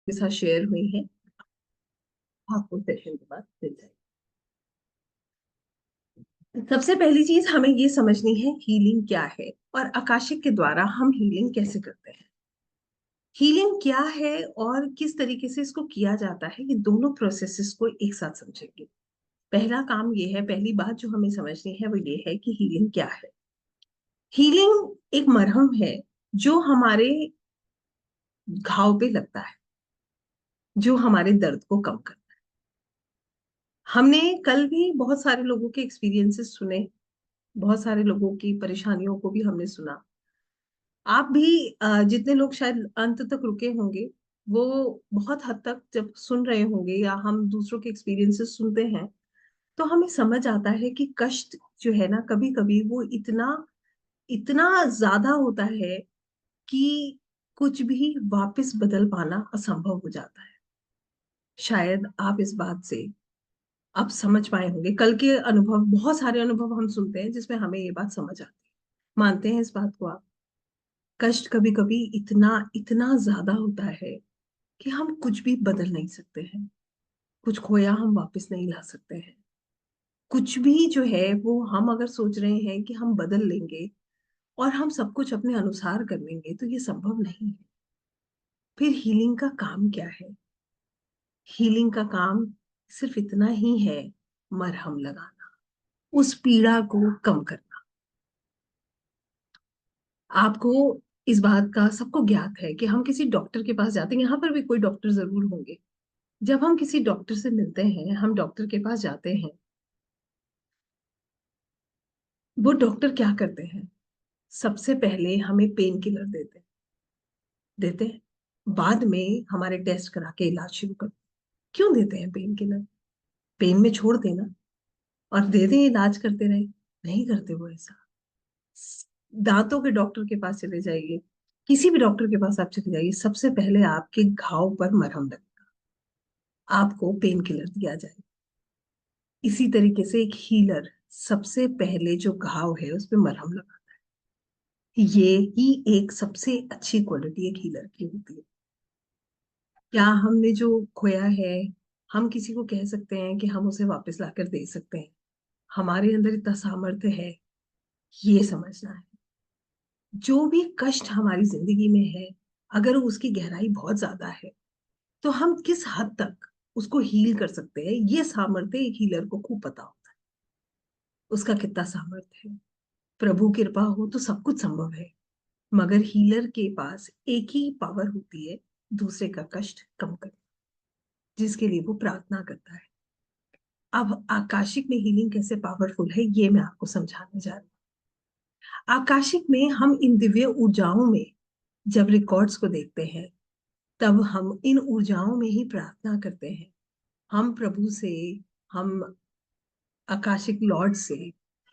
के साथ शेयर हुई है, आपको सेशन के बाद मिल जाएगी। सबसे पहली चीज हमें ये समझनी है हीलिंग क्या है और आकाशिक के द्वारा हम हीलिंग कैसे करते हैं। हीलिंग क्या है और किस तरीके से इसको किया जाता है, ये दोनों प्रोसेसेस को एक साथ समझेंगे। पहला काम ये है, पहली बात जो हमें समझनी है वो ये है कि हीलिंग क्या है। हीलिंग एक मरहम है जो हमारे घाव पे लगता है, जो हमारे दर्द को कम करता है। हमने कल भी बहुत सारे लोगों के एक्सपीरियंसेस सुने, बहुत सारे लोगों की परेशानियों को भी हमने सुना। आप भी जितने लोग शायद अंत तक रुके होंगे, वो बहुत हद तक जब सुन रहे होंगे या हम दूसरों के एक्सपीरियंसेस सुनते हैं, तो हमें समझ आता है कि कष्ट जो है ना, कभी कभी वो इतना इतना ज्यादा होता है कि कुछ भी वापस बदल पाना असंभव हो जाता है। शायद आप इस बात से अब समझ पाए होंगे। कल के अनुभव, बहुत सारे अनुभव हम सुनते हैं जिसमें हमें ये बात समझ आती है। मानते हैं इस बात को आप? कष्ट कभी कभी इतना इतना ज्यादा होता है कि हम कुछ भी बदल नहीं सकते हैं। कुछ खोया हम वापस नहीं ला सकते हैं। कुछ भी जो है वो हम अगर सोच रहे हैं कि हम बदल लेंगे और हम सब कुछ अपने अनुसार कर लेंगे, तो ये संभव नहीं है। फिर हीलिंग का काम क्या है? हीलिंग का काम सिर्फ इतना ही है, मरहम लगाना, उस पीड़ा को कम करना। आपको इस बात का सबको ज्ञात है कि हम किसी डॉक्टर के पास जाते हैं, यहाँ पर भी कोई डॉक्टर जरूर होंगे। जब हम किसी डॉक्टर से मिलते हैं, हम डॉक्टर के पास जाते हैं, वो डॉक्टर क्या करते हैं? सबसे पहले हमें पेन किलर देते हैं, बाद में हमारे टेस्ट करा के इलाज शुरू करते हैं। क्यों देते हैं पेन किलर? पेन में छोड़ देना और दे दें इलाज करते रहे? नहीं करते वो ऐसा। दांतों के डॉक्टर के पास चले जाइए, किसी भी डॉक्टर के पास आप चले जाइए, सबसे पहले आपके घाव पर मरहम लगेगा, आपको पेन किलर दिया जाए। इसी तरीके से एक हीलर सबसे पहले जो घाव है उस पर मरहम लगाता है। ये ही एक सबसे अच्छी क्वालिटी एक हीलर की होती है। क्या हमने जो खोया है, हम किसी को कह सकते हैं कि हम उसे वापस लाकर दे सकते हैं? हमारे अंदर इतना सामर्थ्य है, ये समझना है। जो भी कष्ट हमारी जिंदगी में है, अगर उसकी गहराई बहुत ज्यादा है, तो हम किस हद तक उसको हील कर सकते हैं, ये सामर्थ्य एक हीलर को खूब पता होता है। उसका कितना सामर्थ्य है। प्रभु कृपा हो तो सब कुछ संभव है, मगर हीलर के पास एक ही पावर होती है, दूसरे का कष्ट कम करना, जिसके लिए वो प्रार्थना करता है। अब आकाशिक में हीलिंग कैसे पावरफुल है, ये मैं आपको समझाने जा रही हूँ। आकाशिक में हम इन दिव्य ऊर्जाओं में जब रिकॉर्ड्स को देखते हैं, तब हम इन ऊर्जाओं में ही प्रार्थना करते हैं। हम प्रभु से, हम आकाशिक लॉर्ड से,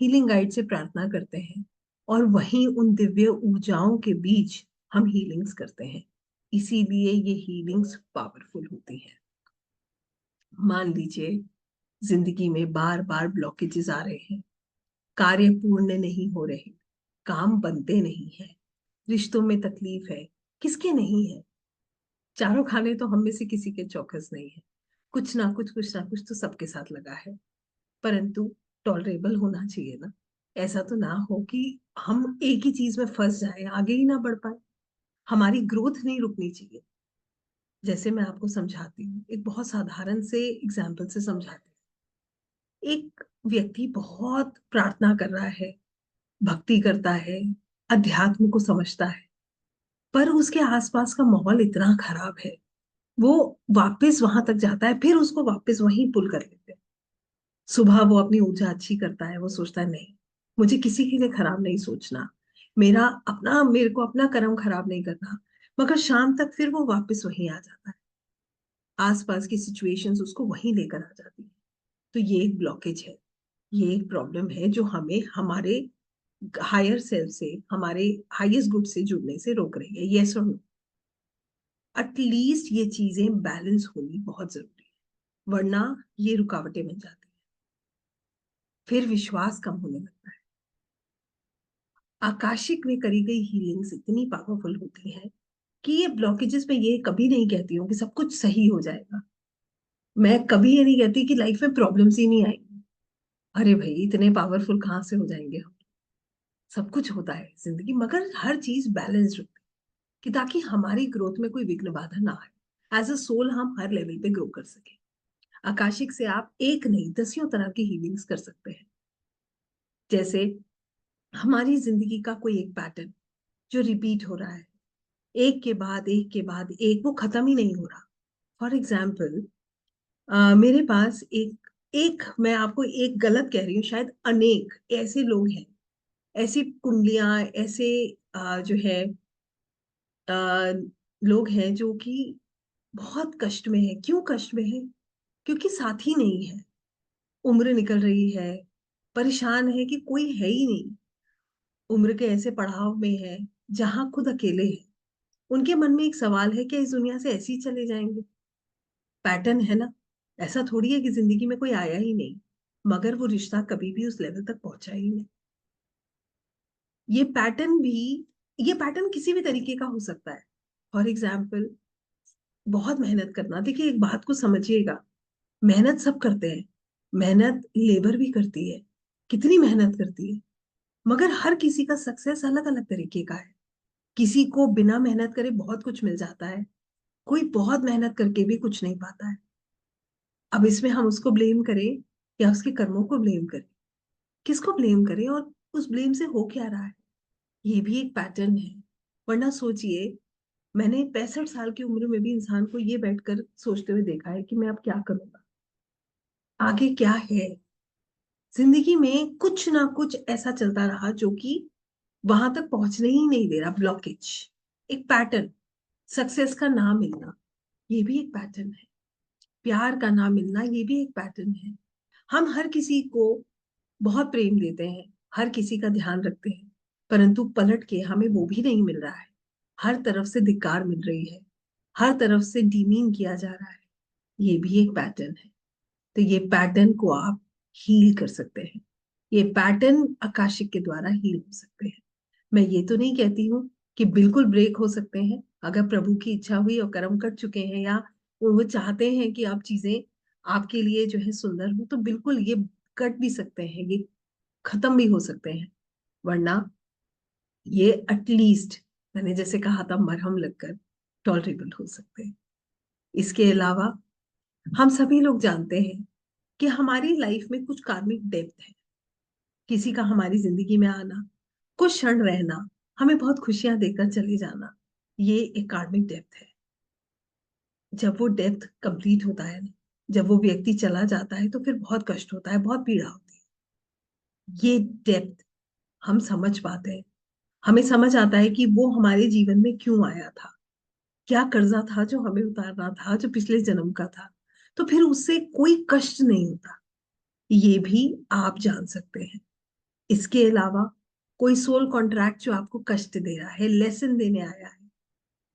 हीलिंग गाइड से प्रार्थना करते हैं, और वहीं उन दिव्य ऊर्जाओं के बीच हम हीलिंग्स करते हैं। इसीलिए ये हीलिंग्स पावरफुल होती हैं। मान लीजिए जिंदगी में बार बार ब्लॉकेजेस आ रहे हैं, कार्य पूर्ण नहीं हो रहे, काम बनते नहीं है, रिश्तों में तकलीफ है। किसके नहीं है? चारों खाने तो हम में से किसी के चौकस नहीं है। कुछ ना कुछ तो सबके साथ लगा है। परंतु टॉलरेबल होना चाहिए ना। ऐसा तो ना हो कि हम एक ही चीज में फंस जाए, आगे ही ना बढ़ पाए। हमारी ग्रोथ नहीं रुकनी चाहिए। जैसे मैं आपको समझाती हूँ, एक बहुत साधारण से एग्जाम्पल से समझाती हूँ। एक व्यक्ति बहुत प्रार्थना कर रहा है, भक्ति करता है, अध्यात्म को समझता है, पर उसके आसपास का माहौल इतना खराब है, वो वापस वहां तक जाता है, फिर उसको वापस वहीं पुल कर लेते हैं। सुबह वो अपनी ऊर्जा अच्छी करता है, वो सोचता है नहीं, मुझे किसी के लिए खराब नहीं सोचना, मेरे को अपना कर्म खराब नहीं करना। मगर शाम तक फिर वो वापस वहीं आ जाता है। आसपास की सिचुएशंस उसको वहीं लेकर आ जाती है। तो ये एक ब्लॉकेज है, ये एक प्रॉब्लम है जो हमें हमारे हायर सेल्फ से, हमारे हाईएस्ट गुड से जुड़ने से रोक रही है। यस और नो? एटलीस्ट ये चीजें बैलेंस होनी बहुत जरूरी है, वरना ये रुकावटें बन जाती हैं। फिर विश्वास कम होने लगता है। आकाशिक में करी गई हीलिंग्स इतनी पावरफुल होती हैं कि ये ब्लॉकेजेस में ये कभी नहीं कहती हूँ कि सब कुछ सही हो जाएगा। मैं कभी ये नहीं कहती कि लाइफ में प्रॉब्लम्स ही नहीं आएंगी। अरे भाई, इतने पावरफुल कहाँ से हो जाएंगे हम। सब कुछ होता है जिंदगी, मगर हर चीज बैलेंस्ड होती है कि ताकि हमारी ग्रोथ में कोई विघ्न बाधा ना आए। एज अ सोल हम हर लेवल पे ग्रो कर सके। आकाशिक से आप एक नहीं दसियों तरह की हीलिंग्स कर सकते हैं। जैसे हमारी जिंदगी का कोई एक पैटर्न जो रिपीट हो रहा है, एक के बाद एक के बाद एक, वो खत्म ही नहीं हो रहा। फॉर एग्जाम्पल, मेरे पास एक एक मैं आपको एक गलत कह रही हूँ, शायद अनेक ऐसे लोग हैं, ऐसी कुंडलियां, ऐसे जो है अ, लोग हैं जो कि बहुत कष्ट में है। क्यों कष्ट में है? क्योंकि साथी नहीं है, उम्र निकल रही है, परेशान है कि कोई है ही नहीं। उम्र के ऐसे पड़ाव में है जहां खुद अकेले हैं। उनके मन में एक सवाल है कि इस दुनिया से ऐसे ही चले जाएंगे। पैटर्न है ना। ऐसा थोड़ी है कि जिंदगी में कोई आया ही नहीं, मगर वो रिश्ता कभी भी उस लेवल तक पहुंचा ही नहीं। ये पैटर्न भी, ये पैटर्न किसी भी तरीके का हो सकता है। फॉर एग्जाम्पल, बहुत मेहनत करना। देखिए, एक बात को समझिएगा, मेहनत सब करते हैं, मेहनत लेबर भी करती है, कितनी मेहनत करती है, मगर हर किसी का सक्सेस अलग अलग तरीके का है। किसी को बिना मेहनत करे बहुत कुछ मिल जाता है, कोई बहुत मेहनत करके भी कुछ नहीं पाता है। अब इसमें हम उसको ब्लेम करें या उसके कर्मों को ब्लेम करें? किसको ब्लेम करें, और उस ब्लेम से हो क्या रहा है? ये भी एक पैटर्न है। वरना सोचिए, मैंने 65 साल की उम्र में भी इंसान को ये बैठकर सोचते हुए देखा है कि मैं अब क्या करूंगा, आगे क्या है। जिंदगी में कुछ ना कुछ ऐसा चलता रहा जो कि वहां तक पहुंचने ही नहीं दे रहा, ब्लॉकेज। एक पैटर्न। सक्सेस का ना मिलना, ये भी एक पैटर्न है। प्यार का ना मिलना, ये भी एक पैटर्न है। हम हर किसी को बहुत प्रेम देते हैं, हर किसी का ध्यान रखते हैं, परंतु पलट के हमें वो भी नहीं मिल रहा है। हर तरफ से धिक्कार मिल रही है, हर तरफ से डीमीन किया जा रहा है। ये भी एक पैटर्न है। तो ये पैटर्न को आप हील कर सकते हैं। ये पैटर्न आकाशिक के द्वारा हील हो सकते हैं। मैं ये तो नहीं कहती हूँ कि बिल्कुल ब्रेक हो सकते हैं। अगर प्रभु की इच्छा हुई और कर्म कर चुके हैं, या वो चाहते हैं कि अब चीजें आपके लिए जो है सुंदर हो, तो बिल्कुल ये कट भी सकते हैं, ये खत्म भी हो सकते हैं। वरना ये एटलीस्ट, मैंने जैसे कहा था, मरहम लगकर टॉलरेबल हो सकते हैं। इसके अलावा हम सभी लोग जानते हैं कि हमारी लाइफ में कुछ कार्मिक डेप्थ है। किसी का हमारी जिंदगी में आना, कुछ क्षण रहना, हमें बहुत खुशियां देकर चले जाना, ये एक कार्मिक डेप्थ है। जब वो डेप्थ कंप्लीट होता है ना, जब वो व्यक्ति चला जाता है, तो फिर बहुत कष्ट होता है, बहुत पीड़ा होती है। ये डेप्थ हम समझ पाते हैं। हमें समझ आता है कि वो हमारे जीवन में क्यों आया था, क्या कर्जा था जो हमें उतारना था, जो पिछले जन्म का था। तो फिर उससे कोई कष्ट नहीं होता। ये भी आप जान सकते हैं। इसके अलावा कोई सोल कॉन्ट्रैक्ट जो आपको कष्ट दे रहा है, लेसन देने आया है।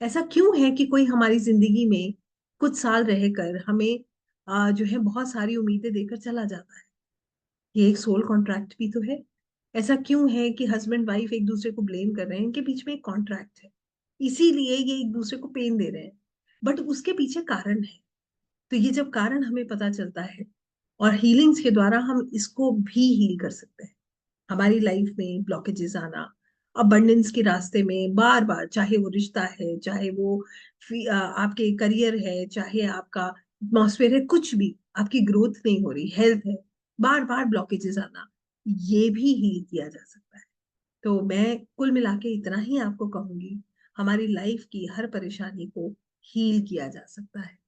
ऐसा क्यों है कि कोई हमारी जिंदगी में कुछ साल रहकर हमें जो है बहुत सारी उम्मीदें देकर चला जाता है? ये एक सोल कॉन्ट्रैक्ट भी तो है। ऐसा क्यों है कि हस्बैंड वाइफ एक दूसरे को ब्लेम कर रहे हैं? इनके बीच में एक कॉन्ट्रैक्ट है, इसीलिए ये एक दूसरे को पेन दे रहे हैं, बट उसके पीछे कारण है। तो ये जब कारण हमें पता चलता है, और हीलिंग्स के द्वारा हम इसको भी हील कर सकते हैं। हमारी लाइफ में ब्लॉकेजेस आना, अबंडेंस के रास्ते में बार बार, चाहे वो रिश्ता है, चाहे वो आपके करियर है, चाहे आपका एटमॉस्फेयर है, कुछ भी, आपकी ग्रोथ नहीं हो रही, हेल्थ है, बार बार ब्लॉकेजेस आना, ये भी हील किया जा सकता है। तो मैं कुल मिला के इतना ही आपको कहूंगी, हमारी लाइफ की हर परेशानी को हील किया जा सकता है,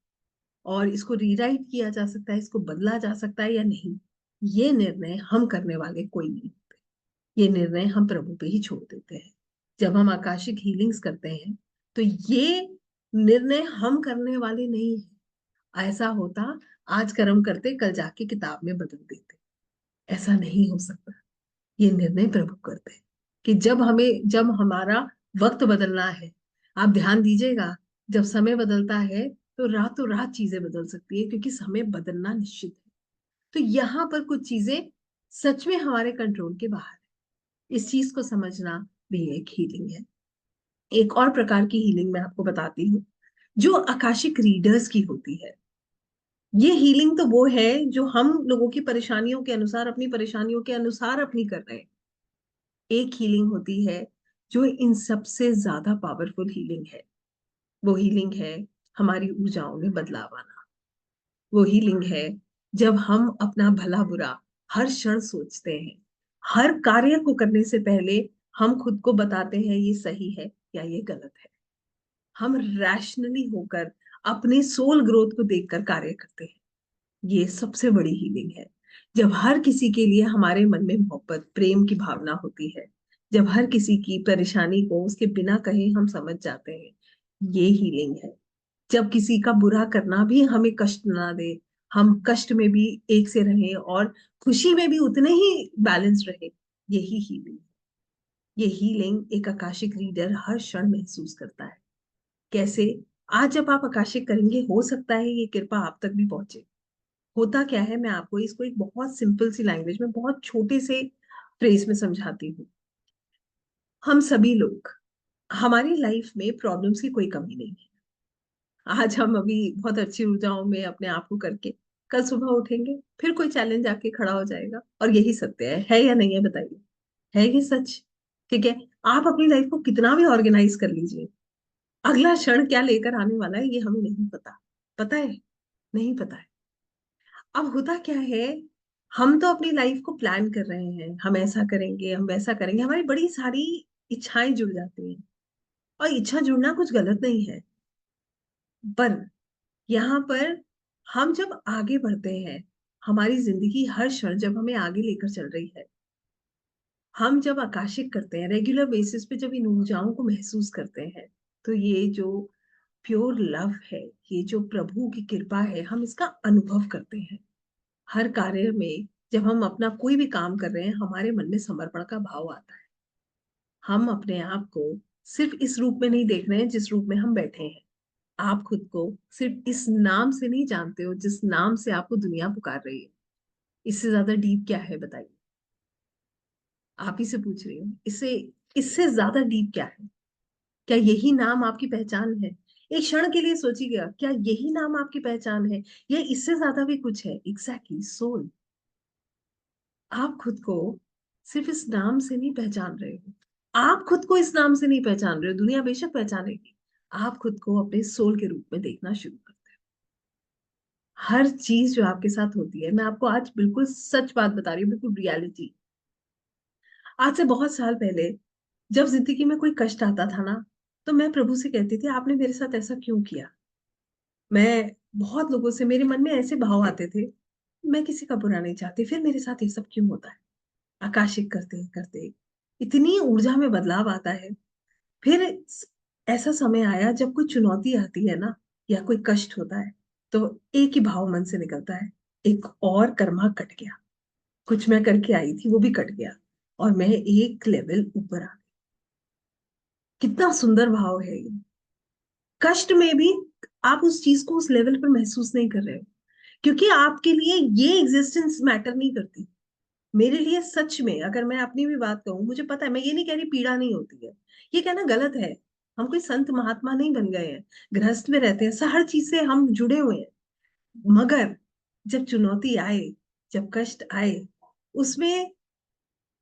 और इसको रीराइट किया जा सकता है, इसको बदला जा सकता है या नहीं, ये निर्णय हम करने वाले कोई नहीं। ये निर्णय हम प्रभु पे ही छोड़ देते हैं। जब हम आकाशिक हीलिंग्स करते हैं, तो ये निर्णय हम करने वाले नहीं है। ऐसा होता, आज कर्म करते कल जाके किताब में बदल देते, ऐसा नहीं हो सकता। ये निर्णय प्रभु करते हैं कि जब हमारा वक्त बदलना है। आप ध्यान दीजिएगा, जब समय बदलता है तो रातों रात चीजें बदल सकती है, क्योंकि समय बदलना निश्चित है। तो यहाँ पर कुछ चीजें सच में हमारे कंट्रोल के बाहर है। इस चीज को समझना भी एक हीलिंग है। एक और प्रकार की हीलिंग मैं आपको बताती हूँ, जो आकाशिक रीडर्स की होती है। ये हीलिंग तो वो है जो हम लोगों की परेशानियों के अनुसार, अपनी परेशानियों के अनुसार अपनी कर रहे हैं। एक हीलिंग होती है जो इन सबसे ज्यादा पावरफुल हीलिंग है। वो हीलिंग है हमारी ऊर्जाओं में बदलाव आना। वो हीलिंग है जब हम अपना भला बुरा हर क्षण सोचते हैं। हर कार्य को करने से पहले हम खुद को बताते हैं ये सही है या ये गलत है। हम रैशनली होकर अपने सोल ग्रोथ को देखकर कार्य करते हैं। ये सबसे बड़ी हीलिंग है। जब हर किसी के लिए हमारे मन में मोहब्बत प्रेम की भावना होती है, जब हर किसी की परेशानी को उसके बिना कहे हम समझ जाते हैं, ये हीलिंग है। जब किसी का बुरा करना भी हमें कष्ट ना दे, हम कष्ट में भी एक से रहें और खुशी में भी उतने ही बैलेंस रहे, यही हीलिंग। ये हीलिंग एक आकाशिक रीडर हर क्षण महसूस करता है। कैसे? आज जब आप आकाशिक करेंगे, हो सकता है ये कृपा आप तक भी पहुंचे। होता क्या है, मैं आपको इसको एक बहुत सिंपल सी लैंग्वेज में, बहुत छोटे से फ्रेज में समझाती हूँ। हम सभी लोग, हमारी लाइफ में प्रॉब्लम्स की कोई कमी नहीं है। आज हम अभी बहुत अच्छी ऊर्जाओं में अपने आप को करके कल सुबह उठेंगे, फिर कोई चैलेंज आके खड़ा हो जाएगा, और यही सत्य है या नहीं है बताइए? है ये सच? ठीक है। आप अपनी लाइफ को कितना भी ऑर्गेनाइज कर लीजिए, अगला क्षण क्या लेकर आने वाला है ये हमें नहीं पता। पता है? नहीं पता है। अब होता क्या है, हम तो अपनी लाइफ को प्लान कर रहे हैं, हम ऐसा करेंगे, हम वैसा करेंगे, हमारी बड़ी सारी इच्छाएं जुड़ जाती हैं। और इच्छा जुड़ना कुछ गलत नहीं है, पर यहाँ पर हम जब आगे बढ़ते हैं, हमारी जिंदगी हर क्षण जब हमें आगे लेकर चल रही है, हम जब आकाशिक करते हैं रेगुलर बेसिस पे, जब इन ऊर्जाओं को महसूस करते हैं, तो ये जो प्योर लव है, ये जो प्रभु की कृपा है, हम इसका अनुभव करते हैं। हर कार्य में जब हम अपना कोई भी काम कर रहे हैं, हमारे मन में समर्पण का भाव आता है। हम अपने आप को सिर्फ इस रूप में नहीं देख रहे हैं जिस रूप में हम बैठे हैं। आप खुद को सिर्फ इस नाम से नहीं जानते हो जिस नाम से आपको दुनिया पुकार रही है। इससे ज्यादा डीप क्या है बताइए? आप ही से पूछ रही हूँ, इससे इससे ज्यादा डीप क्या है? क्या यही नाम आपकी पहचान है? एक क्षण के लिए सोचिएगा, क्या यही नाम आपकी पहचान है, या इससे ज्यादा भी कुछ है? Exactly, soul. आप खुद को सिर्फ इस नाम से नहीं पहचान रहे हो। आप खुद को इस नाम से नहीं पहचान रहे हो, दुनिया बेशक पहचानेगी। आप खुद को अपने सोल के रूप में देखना शुरू करते हो। हर चीज जो आपके साथ होती है, मैं आपको आज बिल्कुल सच बात बता रही हूँ, बिल्कुल रियलिटी। आज से बहुत साल पहले जब जिंदगी में कोई कष्ट आता था ना, तो मैं प्रभु से कहती थी आपने मेरे साथ ऐसा क्यों किया। मैं बहुत लोगों से, मेरे मन में ऐसे भाव आते थे, मैं किसी का बुरा नहीं चाहती, फिर मेरे साथ ये सब क्यों होता है। आकाशिक करते करते इतनी ऊर्जा में बदलाव आता है। फिर ऐसा समय आया जब कोई चुनौती आती है ना, या कोई कष्ट होता है, तो एक ही भाव मन से निकलता है, एक और कर्मा कट गया। कुछ मैं करके आई थी वो भी कट गया, और मैं एक लेवल ऊपर आ गई। कितना सुंदर भाव है ये। कष्ट में भी आप उस चीज को उस लेवल पर महसूस नहीं कर रहे हो, क्योंकि आपके लिए ये एग्जिस्टेंस मैटर नहीं करती। मेरे लिए सच में, अगर मैं अपनी भी बात कहूं, मुझे पता है, मैं ये नहीं कह रही पीड़ा नहीं होती है, ये कहना गलत है। हम कोई संत महात्मा नहीं बन गए हैं, गृहस्थ में रहते हैं, हर चीज से हम जुड़े हुए हैं। मगर जब चुनौती आए, जब कष्ट आए, उसमें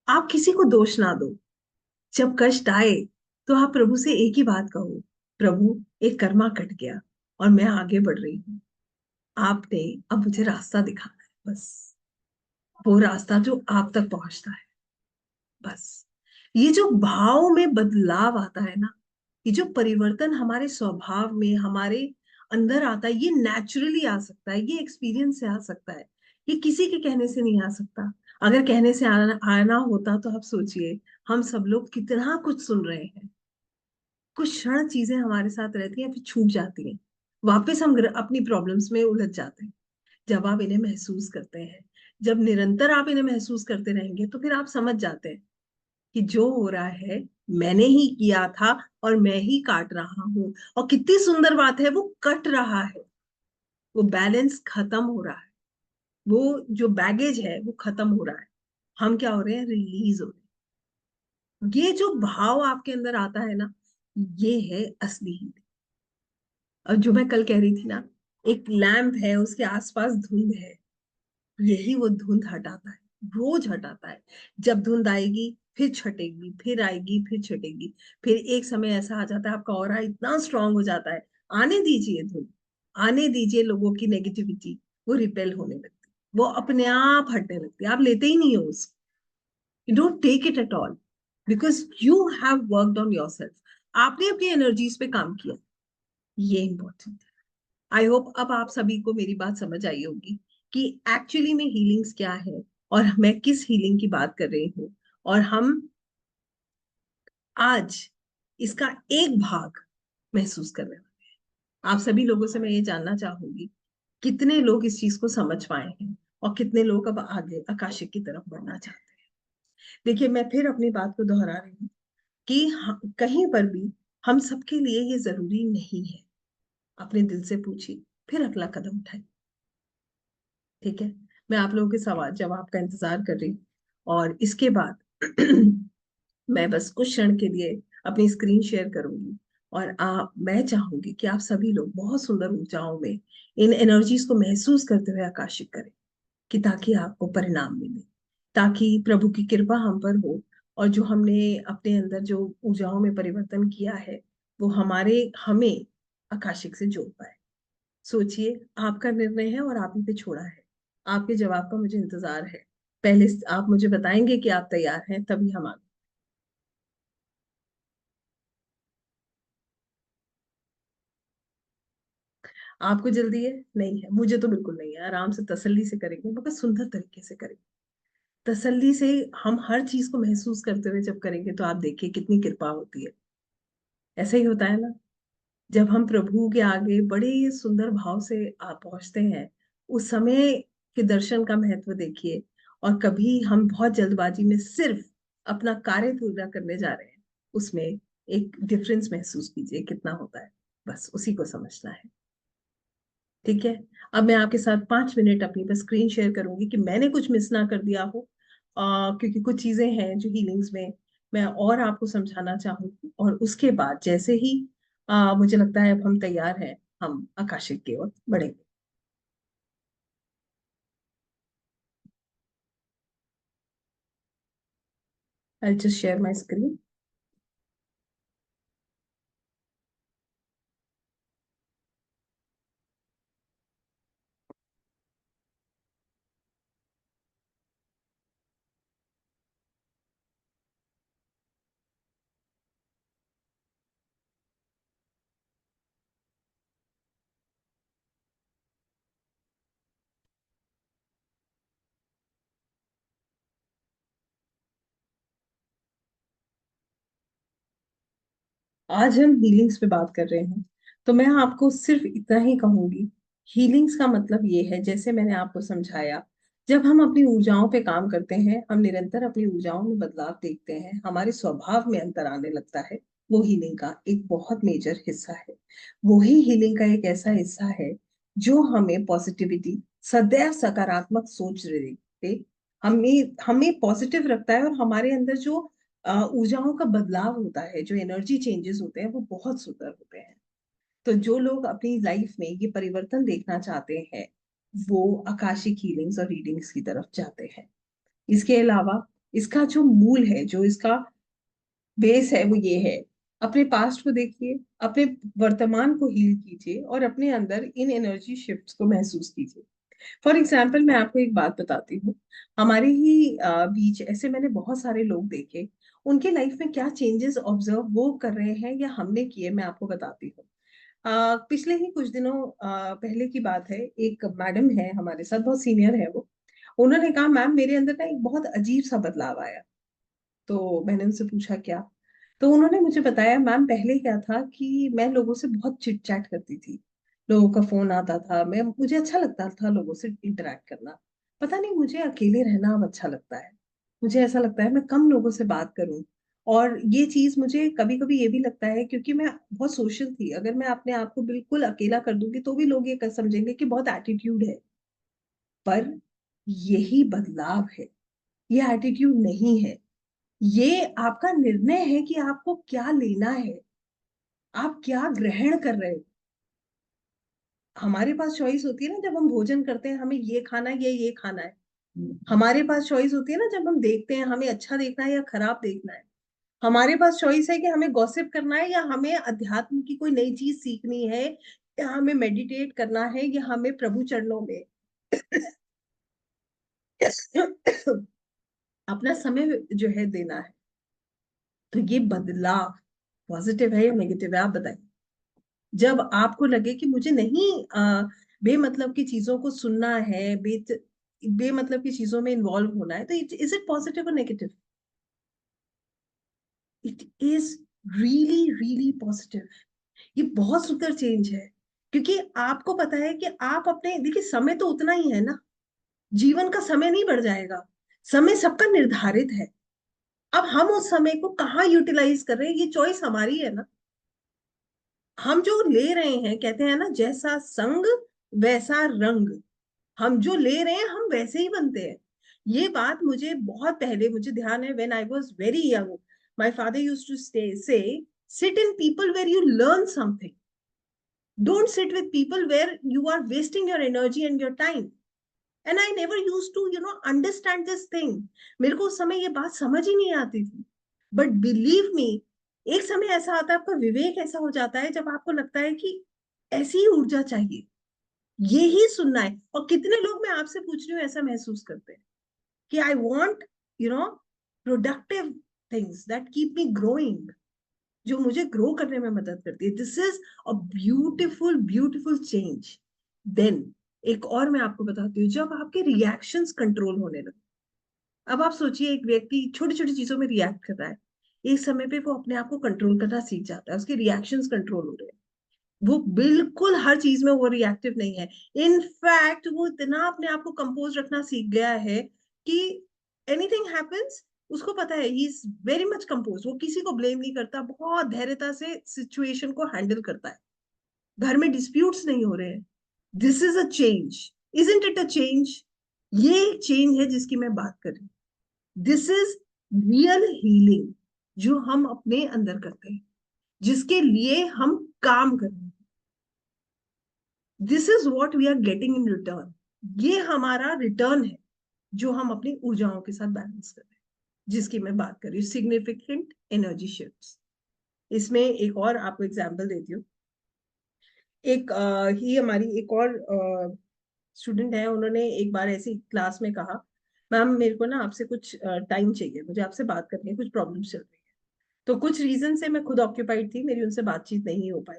आप किसी को दोष ना दो। जब कष्ट आए, तो आप प्रभु से एक ही बात कहो, प्रभु एक कर्मा कट गया और मैं आगे बढ़ रही हूँ। आपने अब मुझे रास्ता दिखाना है, बस वो रास्ता जो आप तक पहुंचता है। बस ये जो भाव में बदलाव आता है ना, ये जो परिवर्तन हमारे स्वभाव में, हमारे अंदर आता है, ये नेचुरली आ सकता है, ये एक्सपीरियंस से आ सकता है। ये किसी के कहने से नहीं आ सकता। अगर कहने से आना होता तो आप सोचिए, हम सब लोग कितना कुछ सुन रहे हैं। कुछ क्षण चीजें हमारे साथ रहती हैं, फिर छूट जाती हैं, वापस हम अपनी प्रॉब्लम्स में उलझ जाते हैं। जब आप इन्हें महसूस करते हैं, जब निरंतर आप इन्हें महसूस करते रहेंगे, तो फिर आप समझ जाते हैं कि जो हो रहा है मैंने ही किया था, और मैं ही काट रहा हूं। और कितनी सुंदर बात है, वो कट रहा है, वो बैलेंस खत्म हो रहा है, वो जो बैगेज है वो खत्म हो रहा है। हम क्या हो रहे हैं, रिलीज हो रहे हैं। ये जो भाव आपके अंदर आता है ना, ये है असली हीलिंग। और जो मैं कल कह रही थी ना, एक लैंप है, उसके आसपास धुंध है, यही वो धुंध हटाता है, रोज हटाता है। जब धुंध आएगी फिर छटेगी, फिर आएगी फिर छटेगी, फिर एक समय ऐसा आ जाता है आपका ऑरा इतना स्ट्रांग हो जाता है। आने दीजिए धुंध, आने दीजिए लोगों की नेगेटिविटी, वो रिपेल होने लगती, वो अपने आप हटने लगती है, आप लेते ही नहीं हो उसको। You don't take it at all, because you have worked on your self, आपने अपनी एनर्जीज पे काम किया, ये इंपॉर्टेंट है। आई होप अब आप सभी को मेरी बात समझ आई होगी कि एक्चुअली में हीलिंग्स क्या है, और मैं किस हीलिंग की बात कर रही हूँ। और हम आज इसका एक भाग महसूस कर रहे हैं। आप सभी लोगों से मैं ये जानना चाहूंगी, कितने लोग इस चीज को समझ पाए हैं, और कितने लोग अब आगे आकाशिक की तरफ बढ़ना चाहते हैं। देखिए, मैं फिर अपनी बात को दोहरा रही हूँ कि कहीं पर भी हम सबके लिए ये जरूरी नहीं है। अपने दिल से पूछिए, फिर अगला कदम उठाइए। ठीक है, मैं आप लोगों के सवाल जवाब का इंतजार कर रही हूँ। और इसके बाद मैं बस कुछ क्षण के लिए अपनी स्क्रीन शेयर करूंगी, और मैं चाहूंगी कि आप सभी लोग बहुत सुंदर ऊर्जाओं में इन एनर्जीज को महसूस करते हुए आकाशित करें, कि ताकि आपको परिणाम मिले, ताकि प्रभु की कृपा हम पर हो, और जो हमने अपने अंदर जो ऊर्जाओं में परिवर्तन किया है, वो हमें आकाशिक से जोड़ पाए। सोचिए, आपका निर्णय है और आप ही पे छोड़ा है। आपके जवाब का मुझे इंतजार है। पहले आप मुझे बताएंगे कि आप तैयार हैं, तभी हम आगे। आपको जल्दी है? नहीं है, मुझे तो बिल्कुल नहीं है। आराम से तसल्ली से करेंगे, मगर सुंदर तरीके से करेंगे। तसल्ली से हम हर चीज को महसूस करते हुए जब करेंगे, तो आप देखिए कितनी कृपा होती है। ऐसा ही होता है ना, जब हम प्रभु के आगे बड़े सुंदर भाव से आप पहुंचते हैं, उस समय के दर्शन का महत्व देखिए। और कभी हम बहुत जल्दबाजी में सिर्फ अपना कार्य पूरा करने जा रहे हैं, उसमें एक डिफरेंस महसूस कीजिए कितना होता है। बस उसी को समझना है। ठीक है, अब मैं आपके साथ 5 मिनट अपनी बस स्क्रीन शेयर करूंगी, कि मैंने कुछ मिस ना कर दिया हो। क्योंकि कुछ चीजें हैं जो हीलिंग्स में मैं और आपको समझाना चाहूंगी, और उसके बाद जैसे ही मुझे लगता है अब हम तैयार हैं, हम आकाशिक की ओर बढ़ेंगे। I just share my screen. आज हम हीलिंग्स पे बात कर रहे हैं, तो मैं आपको सिर्फ इतना ही कहूंगी। हीलिंग्स का मतलब ये है, जैसे मैंने आपको समझाया, जब हम अपनी ऊर्जाओं पे काम करते हैं, हम निरंतर अपनी ऊर्जाओं में बदलाव देखते हैं, हमारे स्वभाव में अंतर आने लगता है, वो हीलिंग का एक बहुत मेजर हिस्सा है। वही हीलिंग का एक ऐसा हिस्सा है जो हमें पॉजिटिविटी, सदैव सकारात्मक सोच रहे थे, हमें हमें पॉजिटिव रखता है, और हमारे अंदर जो ऊर्जाओं का बदलाव होता है, जो एनर्जी चेंजेस होते हैं, वो बहुत सुंदर होते हैं। तो जो लोग अपनी लाइफ में ये परिवर्तन देखना चाहते हैं, वो आकाशिक हीलिंग्स और रीडिंग्स की तरफ जाते हैं। इसके अलावा इसका जो मूल है, जो इसका बेस है, वो ये है। अपने पास्ट को देखिए, अपने वर्तमान को हील कीजिए, और अपने अंदर इन एनर्जी शिफ्ट्स को महसूस कीजिए। फॉर एग्जाम्पल, मैं आपको एक बात बताती हूँ। हमारे ही बीच ऐसे मैंने बहुत सारे लोग देखे, उनके लाइफ में क्या चेंजेस ऑब्जर्व वो कर रहे हैं या हमने किए, मैं आपको बताती हूँ। पिछले ही कुछ दिनों पहले की बात है, एक मैडम है हमारे साथ, बहुत सीनियर है वो। उन्होंने कहा, मैम मेरे अंदर ना एक बहुत अजीब सा बदलाव आया। तो मैंने उनसे पूछा क्या। तो उन्होंने मुझे बताया, मैम पहले क्या था कि मैं लोगों से बहुत चिट चैट करती थी, लोगों का फोन आता था, मुझे अच्छा लगता था लोगों से इंटरेक्ट करना। पता नहीं, मुझे अकेले रहना अब अच्छा लगता है। मुझे ऐसा लगता है मैं कम लोगों से बात करूं। और ये चीज मुझे कभी कभी ये भी लगता है, क्योंकि मैं बहुत सोशल थी, अगर मैं अपने आप को बिल्कुल अकेला कर दूंगी तो भी लोग ये समझेंगे कि बहुत एटीट्यूड है। पर यही बदलाव है, ये एटीट्यूड नहीं है। ये आपका निर्णय है कि आपको क्या लेना है। आप क्या ग्रहण कर रहे हो। हमारे पास चॉइस होती है ना जब हम भोजन करते हैं, हमें ये खाना है ये खाना है। हमारे पास चॉइस होती है ना जब हम देखते हैं, हमें अच्छा देखना है या खराब देखना है। हमारे पास चॉइस है कि हमें गॉसिप करना है या हमें अध्यात्म की कोई नई चीज सीखनी है, या हमें मेडिटेट करना है, या हमें प्रभु चरणों में अपना समय जो है देना है। तो ये बदलाव पॉजिटिव है या नेगेटिव है, आप बताइए। जब आपको लगे कि मुझे नहीं बेमतलब की चीजों को सुनना है, बेमतलब की चीजों में इन्वॉल्व होना है, तो इज इट पॉजिटिव और negative? It is really really positive. ये बहुत सुंदर चेंज है, क्योंकि आपको पता है कि आप अपने, देखिए समय तो उतना ही है ना, जीवन का समय नहीं बढ़ जाएगा, समय सबका निर्धारित है। अब हम उस समय को कहाँ यूटिलाइज कर रहे हैं, ये चॉइस हमारी है ना। हम जो ले रहे हैं, कहते हैं ना, जैसा संग वैसा रंग। हम जो ले रहे हैं हम वैसे ही बनते हैं। ये बात मुझे बहुत पहले मुझे ध्यान है, when I was very young, my father used to say sit in people where you learn something, don't sit with people where you are wasting your energy and your time. And I never used to understand this thing. मेरे को उस समय ये बात समझ ही नहीं आती थी। बट बिलीव मी, एक समय ऐसा आता है, आपका विवेक ऐसा हो जाता है जब आपको लगता है कि ऐसी ही ऊर्जा चाहिए, ये ही सुनना है। और कितने लोग, मैं आपसे पूछ रही हूँ, ऐसा महसूस करते हैं कि I want productive things that keep me growing, जो मुझे ग्रो करने में मदद करती है। This is a beautiful beautiful change. Then एक और मैं आपको बताती हूँ, जब आपके रिएक्शंस कंट्रोल होने लगे। अब आप सोचिए, एक व्यक्ति छोटी छोटी चीजों में रिएक्ट कर रहा है, एक समय पे वो अपने आप को कंट्रोल करना सीख जाता है, उसके रिएक्शंस कंट्रोल हो रहे हैं, वो बिल्कुल हर चीज में वो रिएक्टिव नहीं है। इनफैक्ट वो इतना अपने आप को कंपोज रखना सीख गया है कि एनीथिंग हैपेंस, उसको पता है, he is very much compose, वो किसी को ब्लेम नहीं करता, बहुत धैर्यता से सिचुएशन को हैंडल करता है। घर में डिस्प्यूट्स नहीं हो रहे हैं। This is a change, isn't it a change? ये चेंज है जिसकी मैं बात कर रही हूँ। दिस इज रियल हीलिंग, जो हम अपने अंदर करते हैं, जिसके लिए हम काम कर रहे हैं। This is what we are getting in return. ये हमारा रिटर्न है, जो हम अपनी ऊर्जाओं के साथ बैलेंस कर रहे हैं, जिसकी मैं बात कर रही हूँ, सिग्निफिकेंट एनर्जी शिफ्ट्स। इसमें एक और आपको एग्जांपल देती हूँ। एक ही हमारी एक और स्टूडेंट है, उन्होंने एक बार ऐसी क्लास में कहा, मैम मेरे को ना आपसे कुछ टाइम चाहिए, मुझे आपसे बात करनी है, कुछ प्रॉब्लम चल रही है। तो कुछ रीजन से मैं खुद ऑक्यूपाइड थी, मेरी उनसे बातचीत नहीं हो पाई।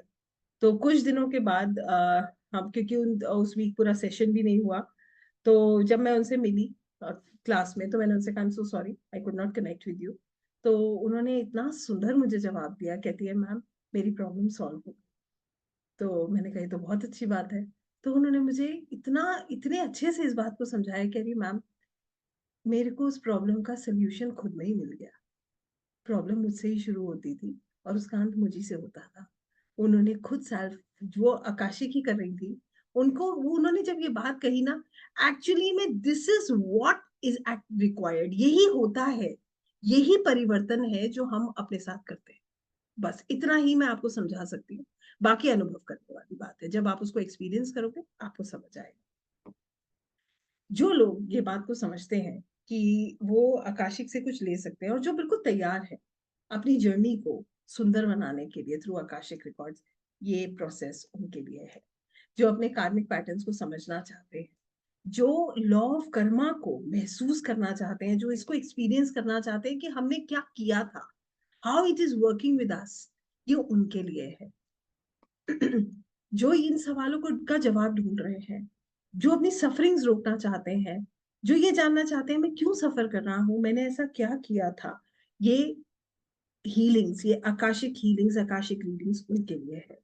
तो कुछ दिनों के बाद हम, क्योंकि उस वीक पूरा सेशन भी नहीं हुआ, तो जब मैं उनसे मिली क्लास में, तो मैंने उनसे कहा, so sorry I could not connect with you. तो उन्होंने इतना सुंदर मुझे जवाब दिया, कहती है, मैम मेरी प्रॉब्लम सॉल्व हो गई। तो मैंने कही तो बहुत अच्छी बात है। तो उन्होंने मुझे इतना, इतने अच्छे से इस बात को समझाया, कह रही, मैम मेरे को उस प्रॉब्लम का सोल्यूशन खुद में ही मिल गया। प्रॉब्लम मुझसे ही शुरू होती थी और उसका अंत मुझी से होता था। उन्होंने खुद सेल्फ, जो आकाशी की कर रही थी, उनको वो, उन्होंने जब ये बात कही ना, एक्चुअली में this is what is required, यही होता है, यही परिवर्तन है जो हम अपने साथ करते हैं। बस इतना ही मैं आपको समझा सकती हूँ, बाकी अनुभव करने वाली बात है, जब आप उसको एक्सपीरियंस करोगे आपको समझ आएगा। जो लोग ये बात को समझते हैं कि वो आकाशिक से कुछ ले सकते हैं, और जो बिल्कुल तैयार है अपनी जर्नी को सुंदर बनाने के लिए थ्रू आकाशिक रिकॉर्ड्स, ये प्रोसेस उनके लिए है। जो अपने कार्मिक पैटर्न्स को समझना चाहते हैं, जो लॉ ऑफ कर्मा को महसूस करना चाहते हैं, जो इसको एक्सपीरियंस करना चाहते हैं कि हमने क्या किया था, how it is working with us, ये उनके लिए है। जो इन सवालों को का जवाब ढूंढ रहे हैं, जो अपनी सफरिंग्स रोकना चाहते हैं, जो ये जानना चाहते हैं मैं क्यों सफर कर रहा हूं, मैंने ऐसा क्या किया था, ये हीलिंग्स, ये आकाशिक हीलिंग्स, आकाशिक रीडिंग्स उनके लिए है।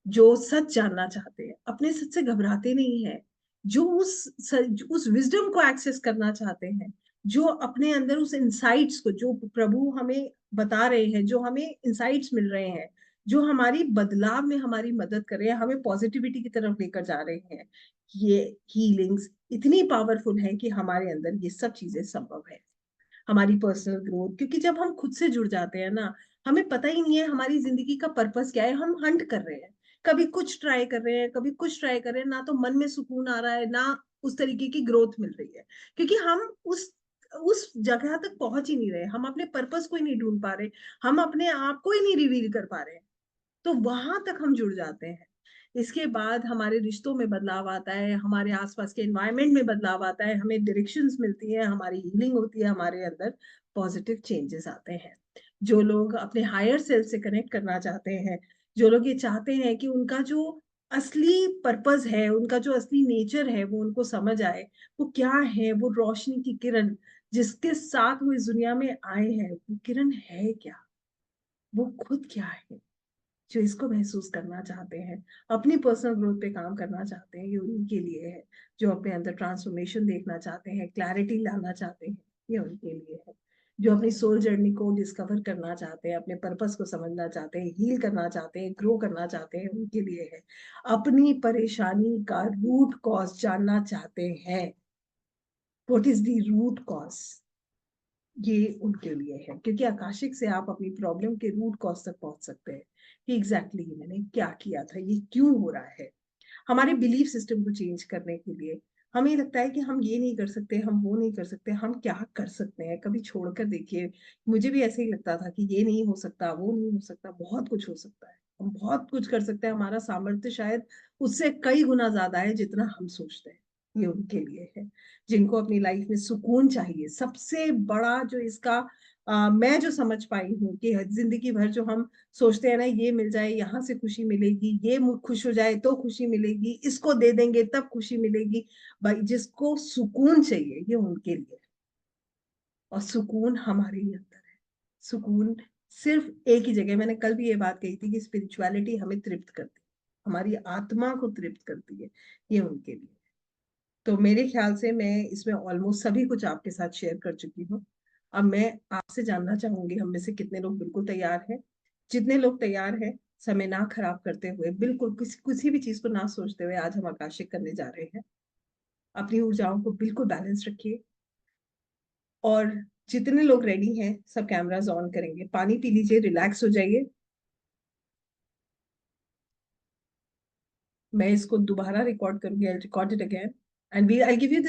जो सच जानना चाहते हैं, अपने सच से घबराते नहीं है, जो उस विजडम को एक्सेस करना चाहते हैं, जो अपने अंदर उस इंसाइट्स को, जो प्रभु हमें बता रहे हैं, जो हमें इंसाइट्स मिल रहे हैं, जो हमारी बदलाव में हमारी मदद कर रहे हैं, हमें पॉजिटिविटी की तरफ लेकर जा रहे हैं, ये हीलिंग्स इतनी पावरफुल है कि हमारे अंदर ये सब चीजें संभव है। हमारी पर्सनल ग्रोथ, क्योंकि जब हम खुद से जुड़ जाते हैं ना, हमें पता ही नहीं है हमारी जिंदगी का पर्पस क्या है, हम हंट कर रहे हैं, कभी कुछ ट्राई कर रहे हैं, कभी कुछ ट्राई कर रहे हैं, ना तो मन में सुकून आ रहा है, ना उस तरीके की ग्रोथ मिल रही है, क्योंकि हम उस जगह तक पहुंच ही नहीं रहे, हम अपने पर्पस को ही नहीं ढूंढ पा रहे, हम अपने आप को ही नहीं रिवील कर पा रहे हैं। तो वहां तक हम जुड़ जाते हैं। इसके बाद हमारे रिश्तों में बदलाव आता है, हमारे आसपास के एनवायरनमेंट में बदलाव आता है, हमें डायरेक्शंस मिलती है, हमारी हीलिंग होती है, हमारे अंदर पॉजिटिव चेंजेस आते हैं। जो लोग अपने हायर सेल्फ से कनेक्ट करना चाहते हैं, जो लोग ये चाहते हैं कि उनका जो असली पर्पस है, उनका जो असली नेचर है वो उनको समझ आए, वो क्या है, वो रोशनी की किरण जिसके साथ वो इस दुनिया में आए हैं, वो किरण है क्या, वो खुद क्या है, जो इसको महसूस करना चाहते हैं, अपनी पर्सनल ग्रोथ पे काम करना चाहते हैं, ये उनके लिए है। जो अपने अंदर ट्रांसफॉर्मेशन देखना चाहते हैं, क्लैरिटी लाना चाहते हैं, ये उनके लिए है। जो अपनी सोल जर्नी को डिस्कवर करना चाहते हैं, अपने पर्पस को समझना चाहते हैं, हील करना चाहते हैं, ग्रो करना चाहते हैं, उनके लिए है। अपनी परेशानी का रूट कॉज जानना चाहते हैं, what is the root cause, ये उनके लिए है। क्योंकि आकाशिक से आप अपनी प्रॉब्लम के रूट कॉज तक पहुंच सकते हैं कि एग्जैक्टली मैंने क्या किया था, ये क्यों हो रहा है। हमारे बिलीफ सिस्टम को चेंज करने के लिए हमें लगता है कि हम ये नहीं कर सकते, हम वो नहीं कर सकते, हम क्या कर सकते हैं, कभी छोड़कर देखिए। मुझे भी ऐसे ही लगता था कि ये नहीं हो सकता, वो नहीं हो सकता, बहुत कुछ हो सकता है, हम बहुत कुछ कर सकते हैं, हमारा सामर्थ्य शायद उससे कई गुना ज्यादा है जितना हम सोचते हैं। ये उनके लिए है जिनको अपनी लाइफ में सुकून चाहिए। सबसे बड़ा जो इसका मैं जो समझ पाई हूँ कि जिंदगी भर जो हम सोचते हैं ना, ये मिल जाए यहाँ से खुशी मिलेगी, ये खुश हो जाए तो खुशी मिलेगी, इसको दे देंगे तब खुशी मिलेगी। भाई जिसको सुकून चाहिए ये उनके लिए है। और सुकून हमारे ही अंदर है। सुकून सिर्फ एक ही जगह, मैंने कल भी ये बात कही थी कि स्पिरिचुअलिटी हमें तृप्त करती है, हमारी आत्मा को तृप्त करती है, ये उनके लिए। तो मेरे ख्याल से मैं इसमें ऑलमोस्ट सभी कुछ आपके साथ शेयर कर चुकी हूँ। अब मैं आपसे जानना चाहूंगी हम में से कितने लोग बिल्कुल तैयार हैं। जितने लोग तैयार हैं, समय ना खराब करते हुए, बिल्कुल किसी भी चीज को ना सोचते हुए, आज हम आकाशिक करने जा रहे हैं। अपनी ऊर्जाओं को बिल्कुल बैलेंस रखिए। और जितने लोग रेडी हैं सब कैमराज ऑन करेंगे, पानी पी लीजिए, रिलैक्स हो जाइए। मैं इसको दोबारा रिकॉर्ड करूंगी, I record it again and we I give you